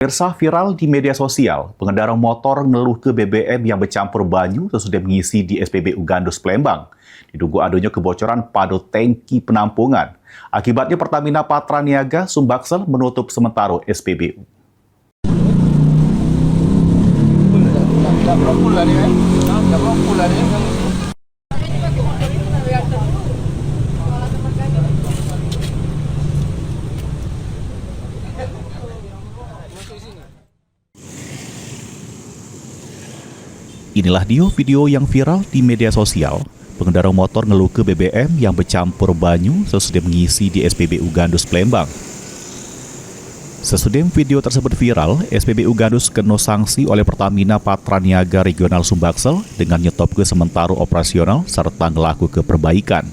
Pemirsa, viral di media sosial, pengendara motor ngeluh ke BBM yang bercampur banyu sesudah mengisi di SPBU Gandus Palembang. Diduga adanya kebocoran pada tangki penampungan. Akibatnya Pertamina Patraniaga Sumbaksel menutup sementara SPBU. Inilah video yang viral di media sosial. Pengendara motor ngeluh ke BBM yang bercampur banyu sesudah mengisi di SPBU Gandus Palembang. Sesudah video tersebut viral, SPBU Gandus kena sanksi oleh Pertamina Patraniaga Regional Sumbaksel dengan nyetop ke sementara operasional serta ngelaku ke perbaikan.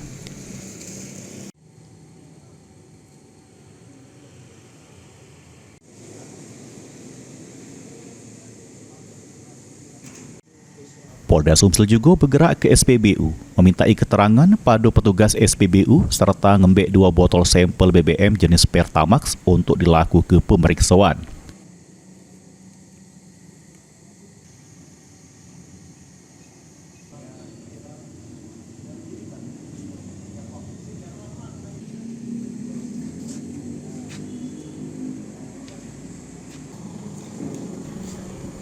Polda Sumsel juga bergerak ke SPBU, memintai keterangan pada petugas SPBU serta ngembek 2 botol sampel BBM jenis Pertamax untuk dilaku ke pemeriksaan.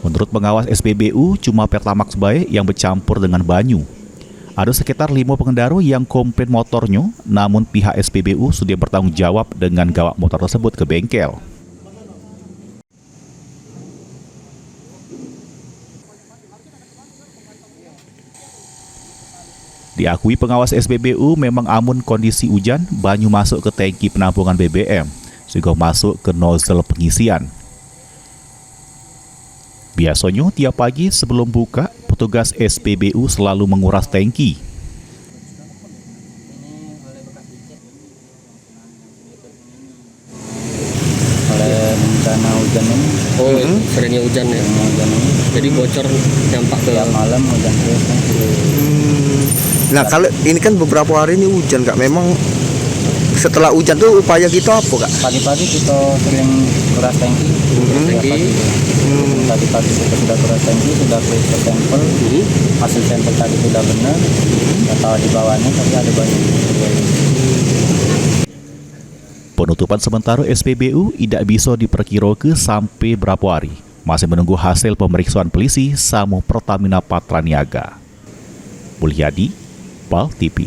Menurut pengawas SPBU, cuma Pertamax baik yang bercampur dengan banyu. Ada sekitar 5 pengendara yang komplain motornya, namun pihak SPBU sudah bertanggung jawab dengan gawak motor tersebut ke bengkel. Diakui pengawas SPBU memang amun kondisi hujan, banyu masuk ke tangki penampungan BBM, sehingga masuk ke nozzle pengisian. Biasanya tiap pagi sebelum buka, petugas SPBU selalu menguras tangki. Oleh bencana hujan ini. Seringnya hujan ya. Jadi bocor dampak ke Malam hujan terus. Nah, kalau ini kan beberapa hari ini hujan, Kak. Memang setelah hujan tuh upaya kita apa, Kak? Pagi-pagi kita sering kuras tangki. Tadi pagi kita sudah kuras tangki, sudah periksa sampel. Hasil sampel tadi sudah benar. Atau di bawahnya tapi ada banyak. Penutupan sementara SPBU tidak bisa diperkirakan sampai berapa hari. Masih menunggu hasil pemeriksaan polisi sama Pertamina Patraniaga. Mulyadi, PAL TV.